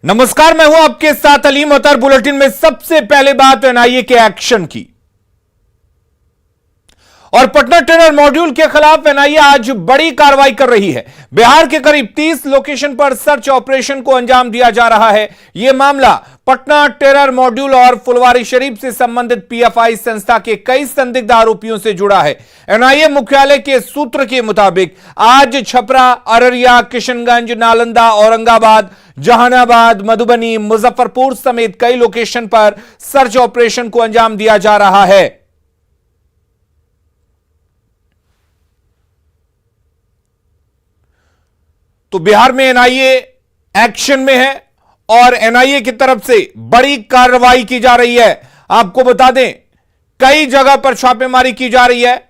नमस्कार, मैं हूं आपके साथ अलीम अतर। बुलेटिन में सबसे पहले बात एनआईए के एक्शन की और पटना टेरर मॉड्यूल के खिलाफ एनआईए आज बड़ी कार्रवाई कर रही है। बिहार के करीब 30 लोकेशन पर सर्च ऑपरेशन को अंजाम दिया जा रहा है। यह मामला पटना टेरर मॉड्यूल और फुलवारीशरीफ से संबंधित पीएफआई संस्था के कई संदिग्ध आरोपियों से जुड़ा है। एनआईए मुख्यालय के सूत्र के मुताबिक आज छपरा, अररिया, किशनगंज, नालंदा, औरंगाबाद, जहानाबाद, मधुबनी, मुजफ्फरपुर समेत कई लोकेशन पर सर्च ऑपरेशन को अंजाम दिया जा रहा है। तो बिहार में एनआईए एक्शन में है और एनआईए की तरफ से बड़ी कार्रवाई की जा रही है। आपको बता दें, कई जगह पर छापेमारी की जा रही है।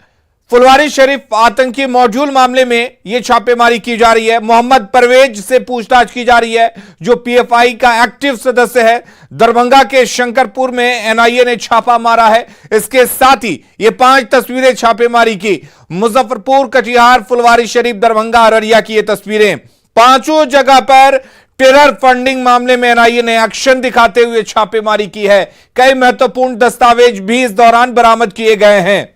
फुलवारीशरीफ आतंकी मॉड्यूल मामले में यह छापेमारी की जा रही है। मोहम्मद परवेज से पूछताछ की जा रही है, जो पीएफआई का एक्टिव सदस्य है। दरभंगा के शंकरपुर में एनआईए ने छापा मारा है। इसके साथ ही ये 5 तस्वीरें छापेमारी की। मुजफ्फरपुर, कटिहार, फुलवारीशरीफ, दरभंगा, अररिया की ये तस्वीरें। 5 जगह पर टेरर फंडिंग मामले में एनआईए ने एक्शन दिखाते हुए छापेमारी की है। कई महत्वपूर्ण दस्तावेज भी इस दौरान बरामद किए गए हैं।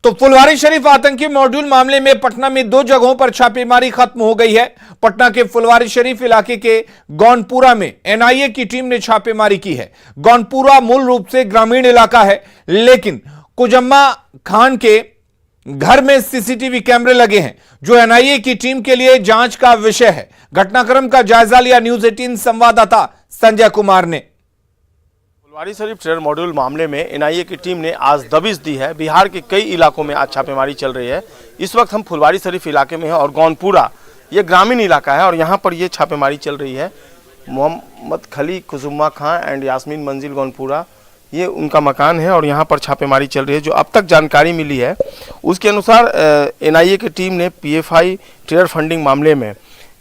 तो फुलवारीशरीफ आतंकी मॉड्यूल मामले में पटना में 2 जगहों पर छापेमारी खत्म हो गई है। पटना के फुलवारीशरीफ इलाके के गौनपुरा में एनआईए की टीम ने छापेमारी की है। गौनपुरा मूल रूप से ग्रामीण इलाका है, लेकिन कुजम्मा खान के घर में सीसीटीवी कैमरे लगे हैं, जो एनआईए की टीम के लिए जांच का विषय है। घटनाक्रम का जायजा लिया न्यूज 18 संवाददाता संजय कुमार ने। फुलवारीशरीफ टेरर मॉड्यूल मामले में एनआईए की टीम ने आज दबिश दी है। बिहार के कई इलाकों में आज छापेमारी चल रही है। इस वक्त हम फुलवारीशरीफ इलाके में हैं और गौनपुरा ये ग्रामीण इलाका है और यहाँ पर ये छापेमारी चल रही है। मोहम्मद खली, कुजुम्मा खां एंड यास्मीन मंजिल गौनपुरा, ये उनका मकान है और यहाँ पर छापेमारी चल रही है। जो अब तक जानकारी मिली है उसके अनुसार एनआईए की टीम ने पीएफआई टेरर फंडिंग मामले में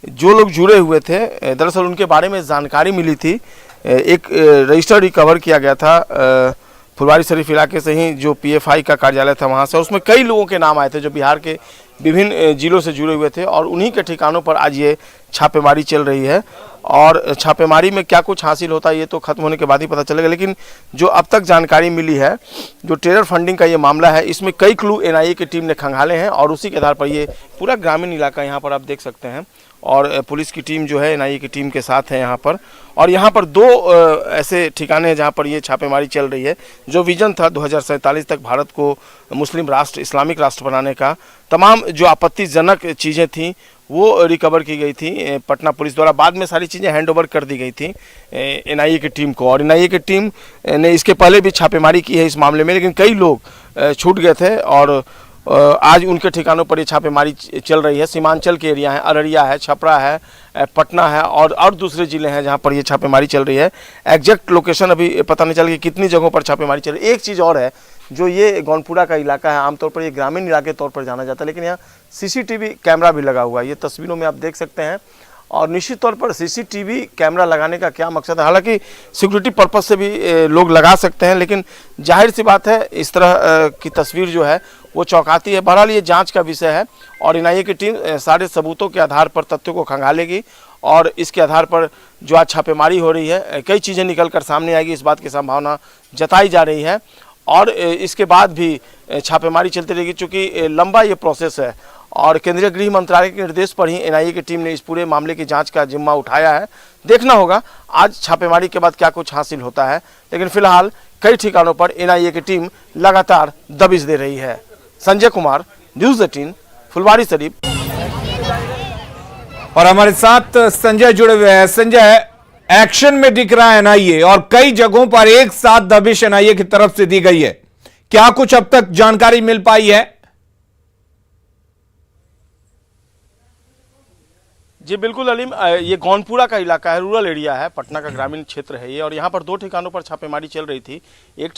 जो लोग जुड़े हुए थे, दरअसल उनके बारे में जानकारी मिली थी। एक रजिस्टर रिकवर किया गया था फुलवारीशरीफ इलाके से ही, जो पीएफआई का कार्यालय था वहाँ से। उसमें कई लोगों के नाम आए थे जो बिहार के विभिन्न जिलों से जुड़े हुए थे और उन्हीं के ठिकानों पर आज ये छापेमारी चल रही है। और छापेमारी में क्या कुछ हासिल होता है ये तो खत्म होने के बाद ही पता चलेगा, लेकिन जो अब तक जानकारी मिली है, जो टेरर फंडिंग का ये मामला है, इसमें कई क्लू एनआईए की टीम ने खंगाले हैं और उसी के आधार पर ये पूरा ग्रामीण इलाका यहाँ पर आप देख सकते हैं और पुलिस की टीम जो है एनआईए की टीम के साथ है यहाँ पर। और यहाँ पर 2 ऐसे ठिकाने हैं जहाँ पर ये छापेमारी चल रही है। जो विजन था 2047 तक भारत को मुस्लिम राष्ट्र, इस्लामिक राष्ट्र बनाने का, तमाम जो आपत्तिजनक चीज़ें थीं वो रिकवर की गई थी पटना पुलिस द्वारा। बाद में सारी चीज़ें हैंडओवर कर दी गई थी एनआईए की टीम को। और एनआईए की टीम ने इसके पहले भी छापेमारी की है इस मामले में, लेकिन कई लोग छूट गए थे और आज उनके ठिकानों पर ये छापेमारी चल रही है। सीमांचल के एरिया है, अररिया है, छपरा है, पटना है और दूसरे ज़िले हैं जहाँ पर ये छापेमारी चल रही है। एग्जैक्ट लोकेशन अभी पता नहीं चल कि कितनी जगहों पर छापेमारी चल रही है। एक चीज़ और है, जो ये गौनपुरा का इलाका है, आमतौर पर ये ग्रामीण इलाके के तौर पर जाना जाता है, लेकिन यहाँ सीसीटीवी कैमरा भी लगा हुआ है। ये तस्वीरों में आप देख सकते हैं। और निश्चित तौर पर सीसीटीवी कैमरा लगाने का क्या मकसद है, हालांकि सिक्योरिटी पर्पस से भी लोग लगा सकते हैं, लेकिन जाहिर सी बात है इस तरह की तस्वीर जो है वो चौंकाती है। बहरहाल ये जांच का विषय है और एनआईए की टीम सारे सबूतों के आधार पर तथ्यों को खंगालेगी और इसके आधार पर जो आज छापेमारी हो रही है, कई चीज़ें निकल कर सामने आएगी, इस बात की संभावना जताई जा रही है। और इसके बाद भी छापेमारी चलती रहेगी, चूँकि लंबा ये प्रोसेस है और केंद्रीय गृह मंत्रालय के निर्देश पर ही एनआईए की टीम ने इस पूरे मामले की जांच का जिम्मा उठाया है। देखना होगा आज छापेमारी के बाद क्या कुछ हासिल होता है, लेकिन फिलहाल कई ठिकानों पर एनआईए की टीम लगातार दबिश दे रही है। संजय कुमार, न्यूज 18, फुलवारीशरीफ। और हमारे साथ संजय जुड़े हुए हैं। संजय, एक्शन में दिख रहा है एनआईए और कई जगहों पर एक साथ दबिश एनआईए की तरफ से दी गई है। क्या कुछ अब तक जानकारी मिल पाई है? जी बिल्कुल अलीम, ये गौनपुरा का इलाका है, रूरल एरिया है, पटना का ग्रामीण क्षेत्र है ये। और यहाँ पर 2 ठिकानों पर छापेमारी चल रही थी। एक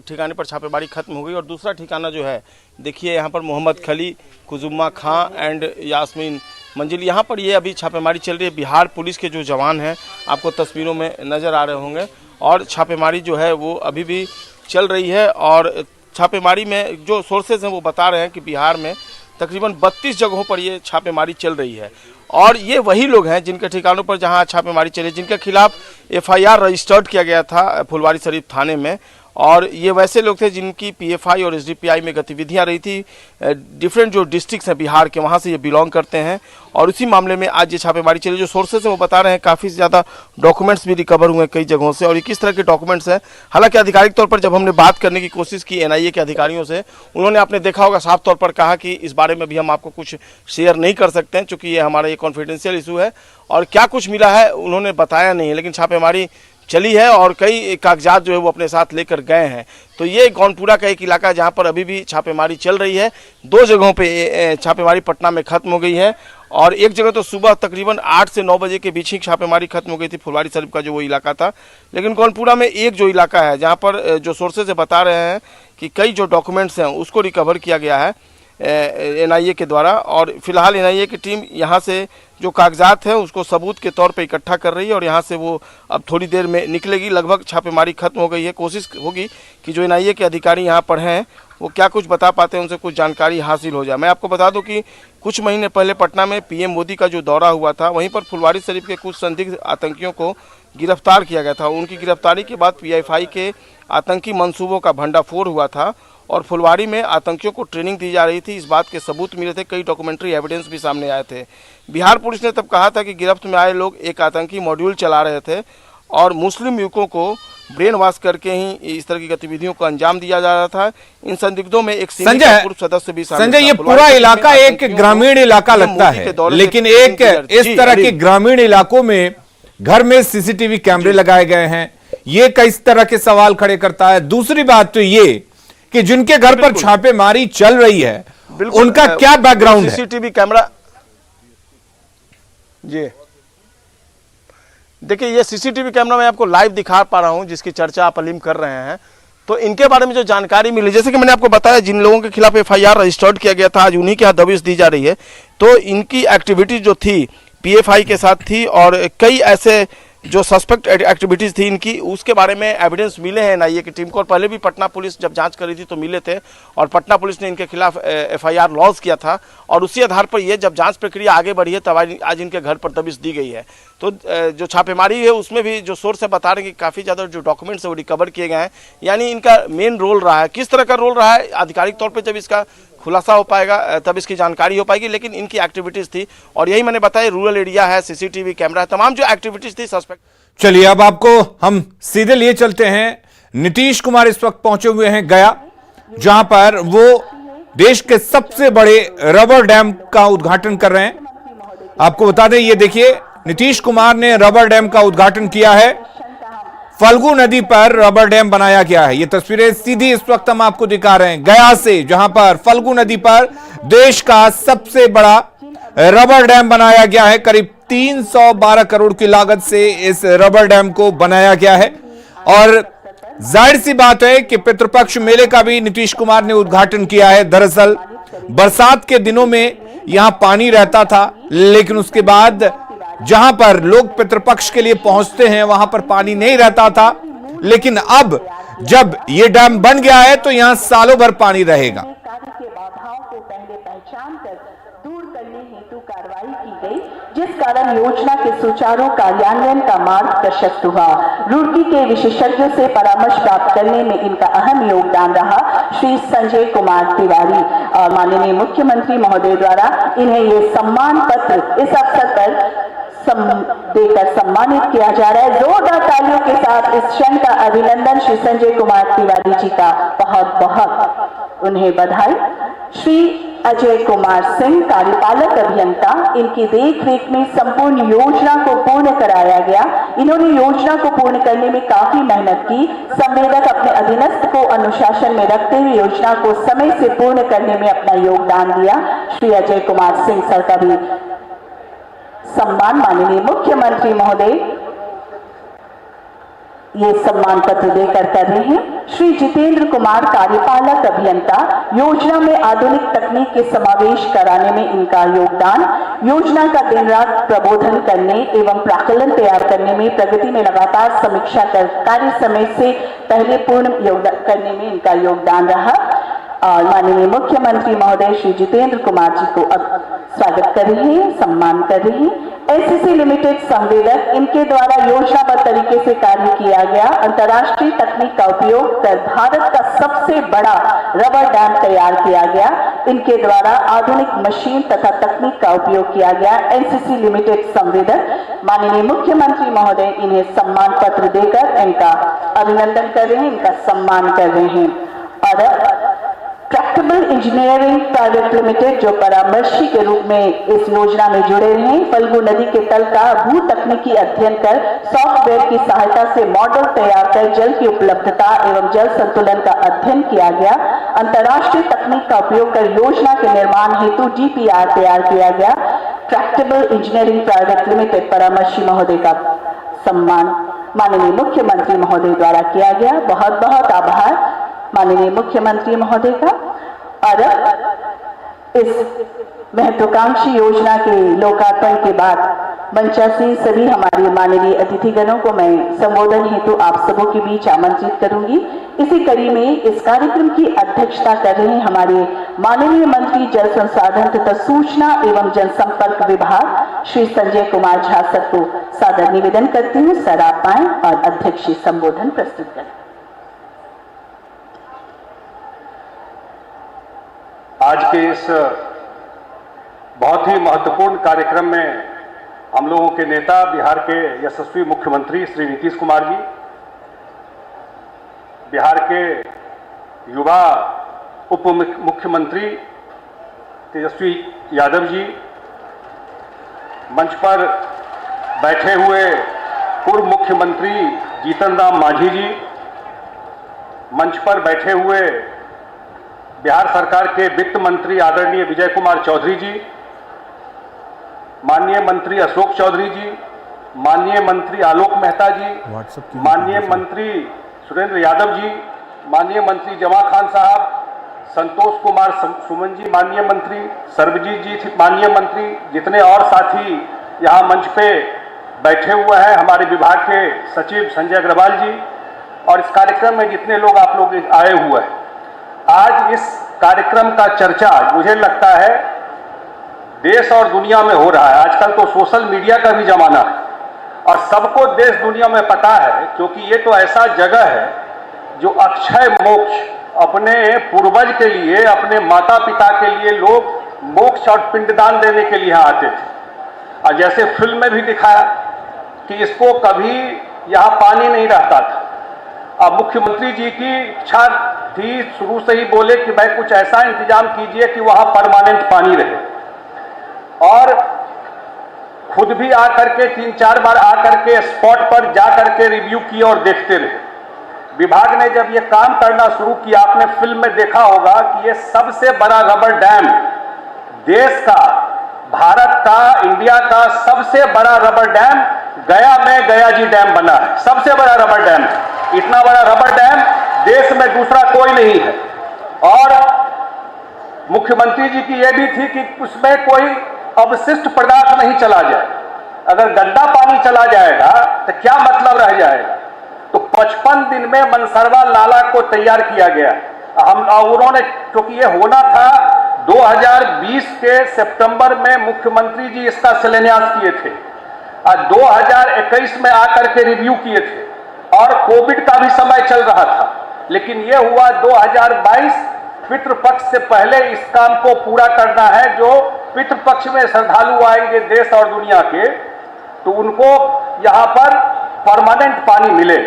ठिकाने पर छापेमारी खत्म हो गई और दूसरा ठिकाना जो है, देखिए यहाँ पर मोहम्मद खली, कुजुम्मा खां एंड यास्मीन मंजिल, यहाँ पर ये अभी छापेमारी चल रही है। बिहार पुलिस के जो जवान हैं आपको तस्वीरों में नज़र आ रहे होंगे और छापेमारी जो है वो अभी भी चल रही है। और छापेमारी में जो सोर्सेज हैं वो बता रहे हैं कि बिहार में तकरीबन 32 जगहों पर ये छापेमारी चल रही है और ये वही लोग हैं जिनके ठिकानों पर जहां छापेमारी चली, जिनके खिलाफ एफआईआर रजिस्टर्ड किया गया था फुलवारी शरीफ थाने में। और ये वैसे लोग थे जिनकी पीएफआई और एसडीपीआई में गतिविधियां रही थी। डिफरेंट जो डिस्ट्रिक्ट्स हैं बिहार के, वहां से ये बिलोंग करते हैं और उसी मामले में आज ये छापेमारी चली। जो सोर्सेस हैं वो बता रहे हैं काफ़ी ज़्यादा डॉक्यूमेंट्स भी रिकवर हुए हैं कई जगहों से। और ये किस तरह के डॉक्यूमेंट्स हैं, हालांकि आधिकारिक तौर पर जब हमने बात करने की कोशिश की एनआईए के अधिकारियों से, उन्होंने आपने देखा होगा साफ तौर पर कहा कि इस बारे में भी हम आपको कुछ शेयर नहीं कर सकते हैं क्योंकि ये हमारा ये कॉन्फिडेंशियल इशू है और क्या कुछ मिला है उन्होंने बताया नहीं है। लेकिन छापेमारी चली है और कई कागजात जो है वो अपने साथ लेकर गए हैं। तो ये गौनपुरा का एक इलाका जहां पर अभी भी छापेमारी चल रही है। 2 जगहों पे छापेमारी पटना में खत्म हो गई है और एक जगह तो सुबह तकरीबन 8 से 9 बजे के बीच ही छापेमारी खत्म हो गई थी, फुलवारी शरीफ का जो वो इलाका था। लेकिन गौनपुरा में एक जो इलाका है जहाँ पर जो सोर्सेज बता रहे हैं कि कई जो डॉक्यूमेंट्स हैं उसको रिकवर किया गया है एनआईए के द्वारा। और फिलहाल एनआईए की टीम यहाँ से जो कागजात हैं उसको सबूत के तौर पे इकट्ठा कर रही है और यहाँ से वो अब थोड़ी देर में निकलेगी। लगभग छापेमारी खत्म हो गई है। कोशिश होगी कि जो एनआईए के अधिकारी यहाँ पर हैं वो क्या कुछ बता पाते हैं, उनसे कुछ जानकारी हासिल हो जाए। मैं आपको बता दूं कि कुछ महीने पहले पटना में पीएम मोदी का जो दौरा हुआ था, वहीं पर फुलवारी शरीफ के कुछ संदिग्ध आतंकियों को गिरफ्तार किया गया था। उनकी गिरफ्तारी के बाद पीएफआई के आतंकी मंसूबों का भंडाफोड़ हुआ था और फुलवारी में आतंकियों को ट्रेनिंग दी जा रही थी। इस बात के सबूत मिले थे, कई डॉक्यूमेंट्री एविडेंस भी सामने आए थे। बिहार पुलिस ने तब कहा था कि गिरफ्त में आए लोग एक आतंकी मॉड्यूल चला रहे थे और मुस्लिम युवकों को ब्रेन वॉश करके ही इस तरह की गतिविधियों को अंजाम दिया जा रहा था। इन संदिग्धों में एक पूर्व सदस्य भी शामिल था। संजय, ये पूरा इलाका एक ग्रामीण इलाका लगता है, लेकिन एक इस तरह के ग्रामीण इलाकों में घर में सीसीटीवी कैमरे लगाए गए हैं, ये कई तरह के सवाल खड़े करता है। दूसरी बात तो ये कि जिनके घर पर छापेमारी चल रही है उनका क्या बैकग्राउंड है? सीसीटीवी कैमरा, जी देखिए, ये सीसीटीवी कैमरा मैं आपको लाइव दिखा पा रहा हूं जिसकी चर्चा आप अलीम कर रहे हैं। तो इनके बारे में जो जानकारी मिली, जैसे कि मैंने आपको बताया, जिन लोगों के खिलाफ एफआईआर रजिस्टर्ड किया गया था आज उन्हीं के यहाँ दबिश दी जा रही है। तो इनकी एक्टिविटी जो थी पीएफआई के साथ थी और कई ऐसे जो सस्पेक्ट एक्टिविटीज थी इनकी, उसके बारे में एविडेंस मिले हैं एनआईए की टीम को। और पहले भी पटना पुलिस जब जांच कर रही थी तो मिले थे और पटना पुलिस ने इनके खिलाफ एफआईआर लॉन्च किया था और उसी आधार पर ये जब जांच प्रक्रिया आगे बढ़ी है तब आज इनके घर पर दबिश दी गई है। तो जो छापेमारी है उसमें भी जो सोर्स है बता रहे हैं कि काफ़ी ज़्यादा जो डॉक्यूमेंट्स है वो रिकवर किए गए हैं। यानी इनका मेन रोल रहा है। किस तरह का रोल रहा है आधिकारिक तौर पर जब इसका खुलासा हो पाएगा तब इसकी जानकारी हो पाएगी। लेकिन इनकी एक्टिविटीज थी और यही मैंने बताया, रूरल एरिया है, सीसीटीवी कैमरा है, तमाम जो एक्टिविटीज थी सस्पेक्ट। चलिए अब आपको हम सीधे लिए चलते हैं। नीतीश कुमार इस वक्त पहुंचे हुए हैं गया, जहां पर वो देश के सबसे बड़े रबर डैम का उद्घाटन कर रहे हैं। आपको बता दें, ये देखिए, नीतीश कुमार ने रबर डैम का उद्घाटन किया है। फल्गु नदी पर रबर डैम बनाया गया है। ये तस्वीरें सीधी इस वक्त हम आपको दिखा रहे हैं गया से, जहां पर फल्गु नदी पर देश का सबसे बड़ा रबर डैम बनाया गया है। करीब 312 करोड़ की लागत से इस रबर डैम को बनाया गया है और जाहिर सी बात है कि पितृपक्ष मेले का भी नीतीश कुमार ने उद्घाटन किया है। दरअसल बरसात के दिनों में यहां पानी रहता था, लेकिन उसके बाद जहां पर लोग पितृपक्ष के लिए पहुंचते हैं वहां पर पानी नहीं रहता था। लेकिन अब जब यह डैम बन गया है तो यहां सालों भर पानी रहेगा। कार्य के बाधाओं को पहले पहचान कर दूर करने हेतु कार्रवाई की गई, जिस कारण योजना के सुचारू कार्यान्वयन का मार्ग प्रशस्त हुआ। रुड़की के विशेषज्ञों से परामर्श प्राप्त करने में इनका अहम योगदान रहा। श्री संजय कुमार तिवारी और माननीय मुख्यमंत्री महोदय द्वारा इन्हें ये सम्मान पत्र इस अवसर पर देकर सम्मानित किया जा रहा है। जोरदार तालियों के साथ इस क्षण का अभिनंदन श्री संजय कुमार तिवारी जी का बहुत बहुत उन्हें बधाई। श्री अजय कुमार सिंह कार्यपालक अभियंता, इनकी देखरेख में संपूर्ण योजना को पूर्ण कराया गया। इन्होंने योजना को पूर्ण करने में काफी मेहनत की। संवेदक अपने अधीनस्थ को अनुशासन में रखते हुए योजना को समय से पूर्ण करने में अपना योगदान दिया। श्री अजय कुमार सिंह सर का भी सम्मान माननीय मुख्यमंत्री महोदय ये सम्मान पत्र देकर कर रहे हैं। श्री जितेंद्र कुमार, कार्यपालक अभियंता, योजना में आधुनिक तकनीक के समावेश कराने में इनका योगदान, योजना का दिन रात प्रबोधन करने एवं प्राक्कलन तैयार करने में प्रगति में लगातार समीक्षा कर कार्य समय से पहले पूर्ण योगदान करने में इनका योगदान रहा। और माननीय मुख्यमंत्री महोदय श्री जितेंद्र कुमार जी को अब स्वागत कर रहे हैं, सम्मान कर रहे हैं। एससीसी लिमिटेड संवेदक, इनके द्वारा योजनाबद्ध तरीके से कार्य किया गया अंतर्राष्ट्रीय तकनीक का उपयोग कर भारत का सबसे बड़ा रबर डैम तैयार किया गया। इनके द्वारा आधुनिक मशीन तथा तकनीक का उपयोग किया गया। एनसीसी लिमिटेड संवेदक माननीय मुख्यमंत्री महोदय इन्हें सम्मान पत्र देकर इनका अभिनंदन कर रहे हैं, इनका सम्मान कर रहे हैं। और ट्रैक्टेबल इंजीनियरिंग प्राइवेट लिमिटेड जो परामर्शी के रूप में इस योजना में जुड़े रहे, फल्गु नदी के तल का भू तकनीकी अध्ययन कर सॉफ्टवेयर की सहायता से मॉडल तैयार कर जल की उपलब्धता एवं जल संतुलन का अध्ययन किया गया। अंतर्राष्ट्रीय तकनीक का उपयोग कर योजना के निर्माण हेतु DPR तैयार किया गया। ट्रैक्टेबल इंजीनियरिंग प्राइवेट लिमिटेड परामर्शी महोदय का सम्मान माननीय मुख्यमंत्री महोदय द्वारा किया गया। बहुत बहुत आभार माननीय मुख्यमंत्री महोदय का। और इस महत्वाकांक्षी योजना के लोकार्पण के बाद मंचासीन सभी हमारे माननीय अतिथिगणों को मैं संबोधन हेतु आप सबों के बीच आमंत्रित करूंगी। इसी कड़ी में इस कार्यक्रम की अध्यक्षता कर रहे हैं हमारे माननीय मंत्री जल संसाधन तथा सूचना एवं जनसंपर्क विभाग श्री संजय कुमार झा सर को सादर निवेदन करती हूँ। सर आप आएं और अध्यक्षीय संबोधन प्रस्तुत करें। आज के इस बहुत ही महत्वपूर्ण कार्यक्रम में हम लोगों के नेता, बिहार के यशस्वी मुख्यमंत्री श्री नीतीश कुमार जी, बिहार के युवा उप मुख्यमंत्री तेजस्वी यादव जी, मंच पर बैठे हुए पूर्व मुख्यमंत्री जीतन राम मांझी जी, मंच पर बैठे हुए बिहार सरकार के वित्त मंत्री आदरणीय विजय कुमार चौधरी जी, माननीय मंत्री अशोक चौधरी जी, माननीय मंत्री आलोक मेहता जी, माननीय मंत्री सुरेंद्र यादव जी, माननीय मंत्री जमा खान साहब, संतोष कुमार सुमन जी माननीय मंत्री, सर्वजीत जी माननीय मंत्री, जितने और साथी यहाँ मंच पे बैठे हुए हैं, हमारे विभाग के सचिव संजय अग्रवाल जी, और इस कार्यक्रम में जितने लोग आप लोग आए हुए हैं। आज इस कार्यक्रम का चर्चा मुझे लगता है देश और दुनिया में हो रहा है। आजकल तो सोशल मीडिया का भी जमाना है और सबको देश दुनिया में पता है, क्योंकि ये तो ऐसा जगह है जो अक्षय मोक्ष, अपने पूर्वज के लिए, अपने माता पिता के लिए लोग मोक्ष और पिंडदान देने के लिए आते थे। और जैसे फिल्म में भी दिखाया कि इसको कभी यहाँ पानी नहीं रहता था। अब मुख्यमंत्री जी की इच्छा थी, शुरू से ही बोले कि भाई कुछ ऐसा इंतजाम कीजिए कि वहां परमानेंट पानी रहे, और खुद भी आकर के 3-4 बार आकर के स्पॉट पर जाकर के रिव्यू किए और देखते रहे। विभाग ने जब ये काम करना शुरू किया, आपने फिल्म में देखा होगा कि ये सबसे बड़ा रबर डैम देश का, भारत का, इंडिया का सबसे बड़ा रबर डैम गया में गयाजी डैम बना है। सबसे बड़ा रबर डैम, इतना बड़ा रबर डैम देश में दूसरा कोई नहीं है। और मुख्यमंत्री जी की यह भी थी कि उसमें कोई अवशिष्ट पदार्थ नहीं चला जाए। अगर गंदा पानी चला जाएगा तो क्या मतलब रह जाएगा। तो 55 दिन में मनसरवा नाला को तैयार किया गया। उन्होंने, क्योंकि ये होना था 2020 के सितंबर में मुख्यमंत्री जी इसका शिलान्यास किए थे और 2021 में आकर के रिव्यू किए थे, और कोविड का भी समय चल रहा था। लेकिन यह हुआ 2022, पितृपक्ष से पहले इस काम को पूरा करना है। जो पितृपक्ष में श्रद्धालु आएंगे देश और दुनिया के, तो उनको यहाँ पर परमानेंट पानी मिले।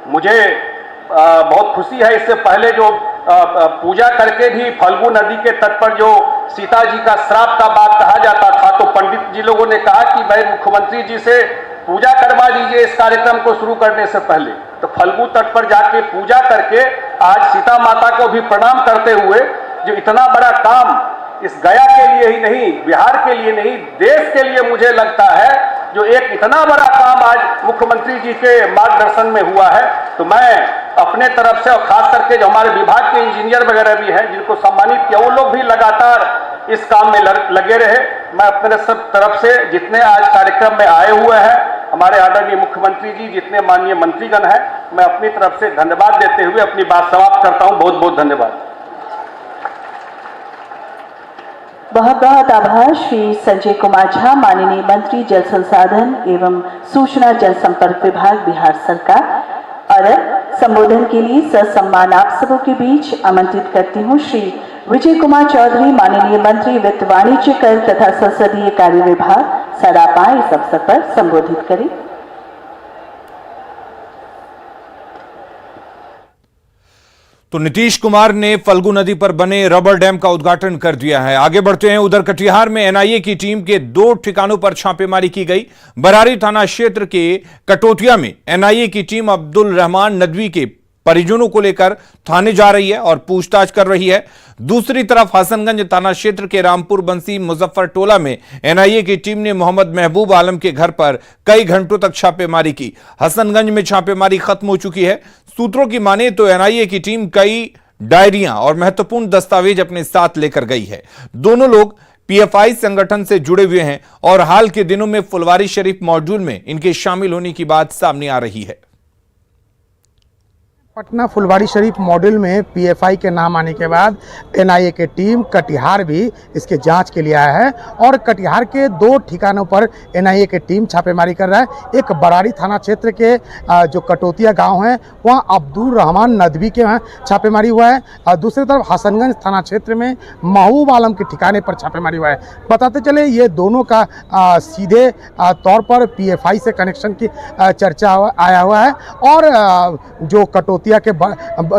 मुझे बहुत खुशी है, इससे पहले जो पूजा करके भी फल्गु नदी के तट पर जो सीता जी का श्राप का बात कहा जाता था, तो पंडित जी लोगों ने कहा कि भाई मुख्यमंत्री जी से पूजा करवा दीजिए इस कार्यक्रम को शुरू करने से पहले। तो फल्गु तट पर जाके पूजा करके आज सीता माता को भी प्रणाम करते हुए जो इतना बड़ा काम इस गया के लिए ही नहीं, बिहार के लिए नहीं, देश के लिए मुझे लगता है जो एक इतना बड़ा काम आज मुख्यमंत्री जी के मार्गदर्शन में हुआ है, तो मैं अपने तरफ से और खास करके जो हमारे विभाग के इंजीनियर वगैरह भी हैं जिनको सम्मानित किया, वो लोग भी लगातार इस काम में लगे रहे। मैं अपने सब तरफ से जितने आज कार्यक्रम में आए हुए हैं, हमारे आदरणीय मुख्यमंत्री जी, जितने माननीय मंत्रीगण हैं, मैं अपनी तरफ से धन्यवाद देते हुए अपनी बात समाप्त करता हूं। बहुत बहुत धन्यवाद। बहुत बहुत आभार श्री संजय कुमार झा, माननीय मंत्री जल संसाधन एवं सूचना जनसंपर्क विभाग बिहार सरकार। और संबोधन के लिए ससम्मान आप सबों के बीच आमंत्रित करती हूँ श्री विजय कुमार चौधरी, माननीय मंत्री वित्त वाणिज्य कर तथा संसदीय कार्य विभाग। सर आप आए इस अवसर पर संबोधित करें। तो नीतीश कुमार ने फल्गु नदी पर बने रबर डैम का उद्घाटन कर दिया है। आगे बढ़ते हैं, उधर कटिहार में एनआईए की टीम के 2 ठिकानों पर छापेमारी की गई। बरारी थाना क्षेत्र के कटोतिया में एनआईए की टीम अब्दुल रहमान नदवी के परिजनों को लेकर थाने जा रही है और पूछताछ कर रही है। दूसरी तरफ हसनगंज थाना क्षेत्र के रामपुर बंसी मुजफ्फर टोला में एनआईए की टीम ने मोहम्मद महबूब आलम के घर पर कई घंटों तक छापेमारी की। हसनगंज में छापेमारी खत्म हो चुकी है। सूत्रों की माने तो एनआईए की टीम कई डायरियां और महत्वपूर्ण दस्तावेज अपने साथ लेकर गई है। दोनों लोग पीएफआई संगठन से जुड़े हुए हैं और हाल के दिनों में फुलवारी शरीफ मॉड्यूल में इनके शामिल होने की बात सामने आ रही है। पटना फुलवारी शरीफ मॉड्यूल में पीएफआई के नाम आने के बाद एनआईए की टीम कटिहार भी इसके जांच के लिए आया है और कटिहार के 2 ठिकानों पर एनआईए की टीम छापेमारी कर रहा है। एक बरारी थाना क्षेत्र के जो कटोतिया गांव है, वहां अब्दुल रहमान नदवी के वहाँ छापेमारी हुआ है और दूसरी तरफ हसनगंज थाना क्षेत्र में महबूब आलम के ठिकाने पर छापेमारी हुआ है। बताते चले ये दोनों का सीधे तौर पर पीएफआई से कनेक्शन की चर्चा आया हुआ है और जो कटोतिया के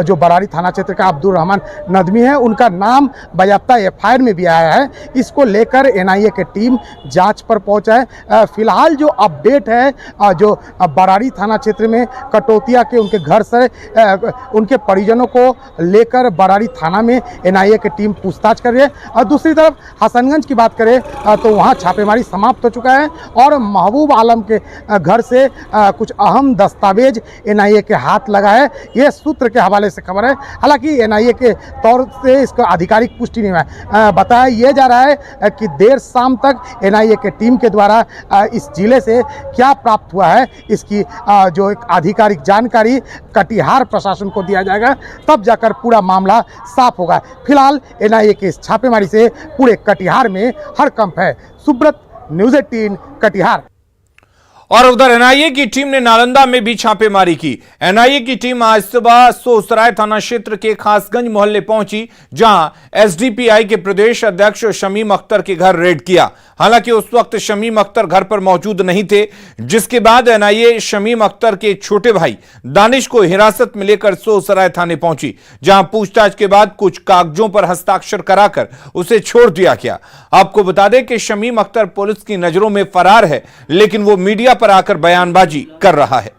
जो बरारी थाना क्षेत्र का अब्दुल रहमान नदवी है, उनका नाम बाकायदा एफआईआर में भी आया है। इसको लेकर एनआईए की टीम जांच पर पहुंचा है। फिलहाल जो अपडेट है, जो बरारी थाना क्षेत्र में कटोतिया के उनके घर से उनके परिजनों को लेकर बरारी थाना में एनआईए की टीम पूछताछ कर रही है और दूसरी तरफ हसनगंज की बात करें तो वहां छापेमारी समाप्त हो चुका है और महबूब आलम के घर से कुछ अहम दस्तावेज एनआईए के हाथ लगा है। ये सूत्र के हवाले से खबर है। हालांकि एनआईए के तौर से इसका आधिकारिक पुष्टि नहीं है। बताया यह जा रहा है कि देर शाम तक एनआईए के टीम के द्वारा इस जिले से क्या प्राप्त हुआ है, इसकी जो एक आधिकारिक जानकारी कटिहार प्रशासन को दिया जाएगा, तब जाकर पूरा मामला साफ होगा। फिलहाल एनआईए की इस छापेमारी से पूरे कटिहार में हड़कंप है। सुब्रत, न्यूज़ 18 कटिहार। और उधर एनआईए की टीम ने नालंदा में भी छापेमारी की। एनआईए की टीम आज सुबह सोसराय थाना क्षेत्र के खासगंज मोहल्ले पहुंची, जहां एसडीपीआई के प्रदेश अध्यक्ष शमीम अख्तर के घर रेड किया। हालांकि उस वक्त शमीम अख्तर घर पर मौजूद नहीं थे, जिसके बाद एनआईए शमीम अख्तर के छोटे भाई दानिश को हिरासत में लेकर सोसराय थाने पहुंची, जहां पूछताछ के बाद कुछ कागजों पर हस्ताक्षर कराकर उसे छोड़ दिया गया। आपको बता दें कि शमीम अख्तर पुलिस की नजरों में फरार है, लेकिन वो मीडिया पर आकर बयानबाजी कर रहा है।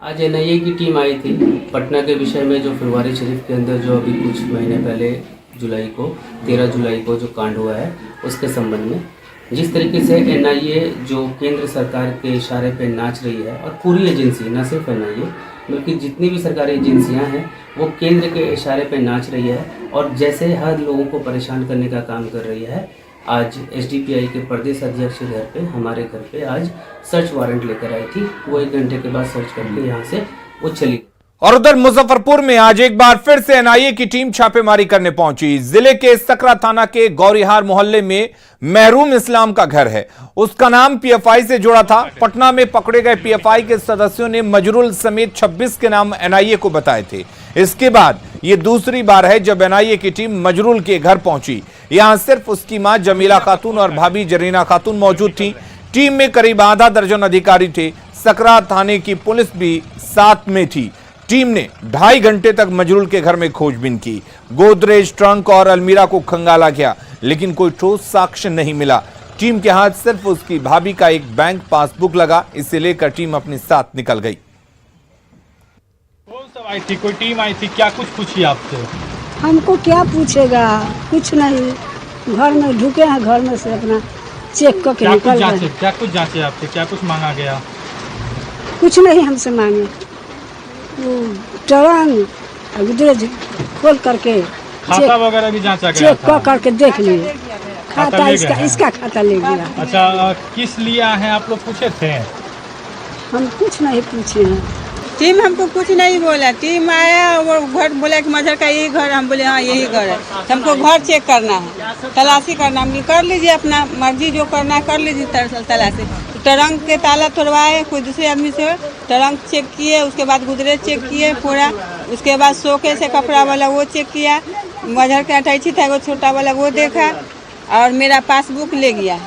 आज एनआईए की टीम आई थी पटना के विषय में, जो फुलवारी शरीफ के अंदर जो अभी कुछ महीने पहले 13 जुलाई को जो कांड हुआ है, उसके संबंध में जिस तरीके से एनआईए जो केंद्र सरकार के इशारे पे नाच रही है और पूरी एजेंसी, न सिर्फ एनआईए बल्कि जितनी भी सरकारी एजेंसियां हैं, वो केंद्र के इशारे पे नाच रही है और जैसे हर लोगों को परेशान करने का काम कर रही है। आज एसडीपीआई के प्रदेश अध्यक्ष के घर पे, हमारे घर पे आज सर्च वारंट लेकर आई थी। वो 1 घंटे के बाद सर्च करके यहाँ से वो चली। और उधर मुजफ्फरपुर में आज एक बार फिर से एनआईए की टीम छापेमारी करने पहुंची। जिले के सकरा थाना के गौरीहार मोहल्ले में महरूम इस्लाम का घर है। उसका नाम पीएफआई से जुड़ा था। पटना में पकड़े गए पीएफआई के सदस्यों ने मजरूल समेत 26 के नाम एनआईए को बताए थे। इसके बाद यह दूसरी बार है जब एनआईए की टीम मजरूल के घर पहुंची। यहां सिर्फ उसकी मां जमीला खातून और भाभी जरीना खातून मौजूद थी। टीम में करीब आधा दर्जन अधिकारी थे। सकरा थाने की पुलिस भी साथ में थी। टीम ने 2.5 घंटे तक मजरूल के घर में खोजबीन की। गोदरेज, ट्रंक और अलमीरा को खंगाला गया, लेकिन कोई ठोस साक्ष्य नहीं मिला। टीम के हाथ सिर्फ उसकी भाभी का एक बैंक पासबुक लगा। इसे लेकर टीम अपने साथ निकल गई। कौन सब आई थी? कोई टीम आई थी? क्या कुछ पूछी आपसे? हमको क्या पूछेगा, कुछ नहीं। घर में ढुके हैं, घर में से अपना चेक करके क्या कुछ निकल जांचे, गए। क्या कुछ जांचे आपसे, क्या कुछ मांगा गया? कुछ नहीं हमसे मांगे, वो ट्रंक गोदरेज खोल करके खाता वगैरह भी जांचा गया चेक था? करके देख लिए। खाता ले गए इसका हैं? इसका खाता ले गया। अच्छा, किस लिए आए हैं आप लोग, पूछे थे? हम कुछ नहीं पूछे हैं। टीम हमको कुछ नहीं बोला। टीम आया वो घर बोला कि मजहर का यही घर, हम बोले हाँ यही घर है। हमको घर चेक करना है, तलाशी करना, हम कर लीजिए अपना मर्जी जो करना है कर लीजिए तलाशी। ट्रंक के ताला तोड़वाए कोई दूसरे आदमी से, ट्रंक चेक किए, उसके बाद गोदरेज चेक किए पूरा, उसके बाद सोके से कपड़ा वाला वो चेक किया, मजहर का अटैची था वो छोटा वाला वो देखा और मेरा पासबुक ले गया।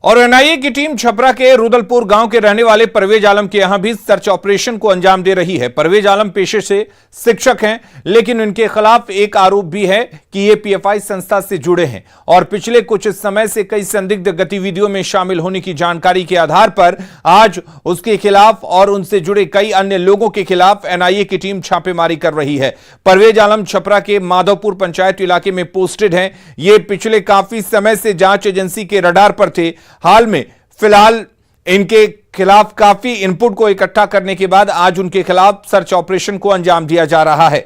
और एनआईए की टीम छपरा के रुदलपुर गांव के रहने वाले परवेज आलम के यहां भी सर्च ऑपरेशन को अंजाम दे रही है। परवेज आलम पेशे से शिक्षक हैं, लेकिन उनके खिलाफ एक आरोप भी है कि ये पीएफआई संस्था से जुड़े हैं और पिछले कुछ समय से कई संदिग्ध गतिविधियों में शामिल होने की जानकारी के आधार पर आज उसके खिलाफ और उनसे जुड़े कई अन्य लोगों के खिलाफ एनआईए की टीम छापेमारी कर रही है। परवेज आलम छपरा के माधवपुर पंचायत इलाके में पोस्टेड हैं। ये पिछले काफी समय से जांच एजेंसी के रडार पर थे। हाल में फिलहाल इनके खिलाफ काफी इनपुट को इकट्ठा करने के बाद आज उनके खिलाफ सर्च ऑपरेशन को अंजाम दिया जा रहा है।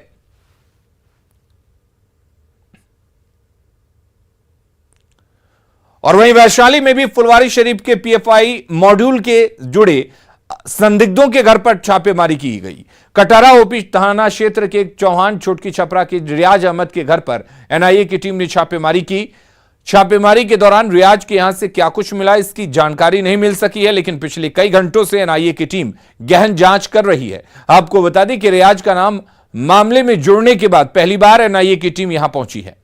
और वहीं वैशाली में भी फुलवारी शरीफ के पीएफआई मॉड्यूल के जुड़े संदिग्धों के घर पर छापेमारी की गई। कटारा ओपी थाना क्षेत्र के चौहान छोटकी छपरा के रियाज अहमद के घर पर एनआईए की टीम ने छापेमारी की। छापेमारी के दौरान रियाज के यहां से क्या कुछ मिला इसकी जानकारी नहीं मिल सकी है, लेकिन पिछले कई घंटों से एनआईए की टीम गहन जांच कर रही है। आपको बता दें कि रियाज का नाम मामले में जुड़ने के बाद पहली बार एनआईए की टीम यहां पहुंची है।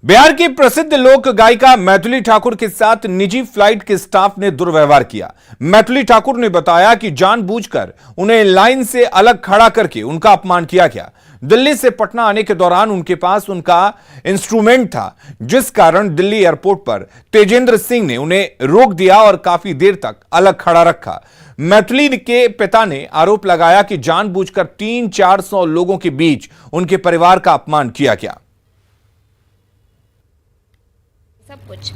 बिहार की प्रसिद्ध लोक गायिका मैथिली ठाकुर के साथ निजी फ्लाइट के स्टाफ ने दुर्व्यवहार किया। मैथिली ठाकुर ने बताया कि जानबूझकर उन्हें लाइन से अलग खड़ा करके उनका अपमान किया गया। दिल्ली से पटना आने के दौरान उनके पास उनका इंस्ट्रूमेंट था, जिस कारण दिल्ली एयरपोर्ट पर तेजेंद्र सिंह ने उन्हें रोक दिया और काफी देर तक अलग खड़ा रखा। मैथिली के पिता ने आरोप लगाया कि जानबूझकर 300-400 लोगों के बीच उनके परिवार का अपमान किया गया। सब कुछ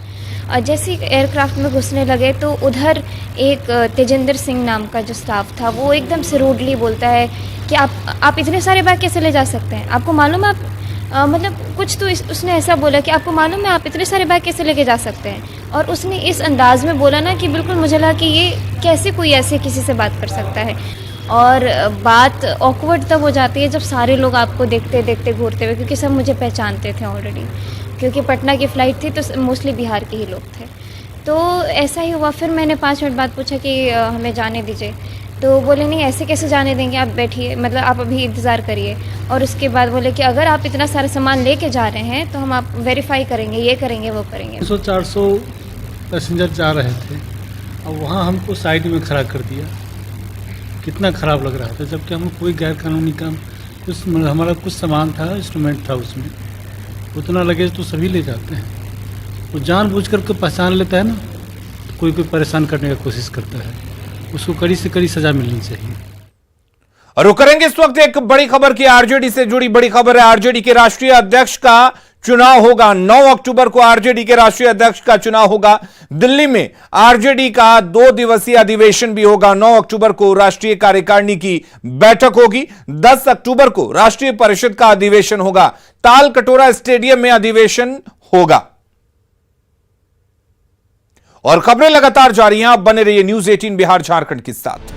और जैसे एयरक्राफ्ट में घुसने लगे तो उधर एक तेजेंद्र सिंह नाम का जो स्टाफ था वो एकदम से रूडली बोलता है कि आप इतने सारे बैग कैसे ले जा सकते हैं, आपको मालूम है आप मतलब कुछ तो उसने ऐसा बोला कि आपको मालूम है आप इतने सारे बैग कैसे लेके जा सकते हैं। और उसने इस अंदाज में बोला ना कि बिल्कुल मुझे लगा कि ये कैसे कोई ऐसे किसी से बात कर सकता है। और बात ऑकवर्ड तब हो जाती है जब सारे लोग आपको देखते देखते घूरते हुए, क्योंकि सब मुझे पहचानते थे ऑलरेडी, क्योंकि पटना की फ़्लाइट थी तो मोस्टली बिहार के ही लोग थे। तो ऐसा ही हुआ। फिर मैंने 5 मिनट बाद पूछा कि हमें जाने दीजिए, तो बोले नहीं ऐसे कैसे जाने देंगे, आप बैठिए, मतलब आप अभी इंतज़ार करिए। और उसके बाद बोले कि अगर आप इतना सारा सामान लेके जा रहे हैं तो हम आप वेरीफाई करेंगे, ये करेंगे वो करेंगे। 300-400 पैसेंजर जा रहे थे और वहाँ हमको साइड में खड़ा कर दिया। कितना ख़राब लग रहा था, जबकि हम कोई गैर कानूनी काम कुछ हमारा कुछ सामान था, इंस्ट्रूमेंट था उसमें, उतना लगेज तो सभी ले जाते हैं। वो जानबूझकर कोई पहचान लेता है ना, तो कोई परेशान करने की कोशिश करता है, उसको कड़ी से कड़ी सजा मिलनी चाहिए। रुक करेंगे इस वक्त एक बड़ी खबर की, आरजेडी से जुड़ी बड़ी खबर है। आरजेडी के राष्ट्रीय अध्यक्ष का चुनाव होगा 9 अक्टूबर को। आरजेडी के राष्ट्रीय अध्यक्ष का चुनाव होगा दिल्ली में। आरजेडी का 2 दिवसीय अधिवेशन भी होगा। 9 अक्टूबर को राष्ट्रीय कार्यकारिणी की बैठक होगी। 10 अक्टूबर को राष्ट्रीय परिषद का अधिवेशन होगा। ताल कटोरा स्टेडियम में अधिवेशन होगा। और खबरें लगातार जारी हैं, आप बने रहिए न्यूज़ 18 बिहार झारखंड के साथ।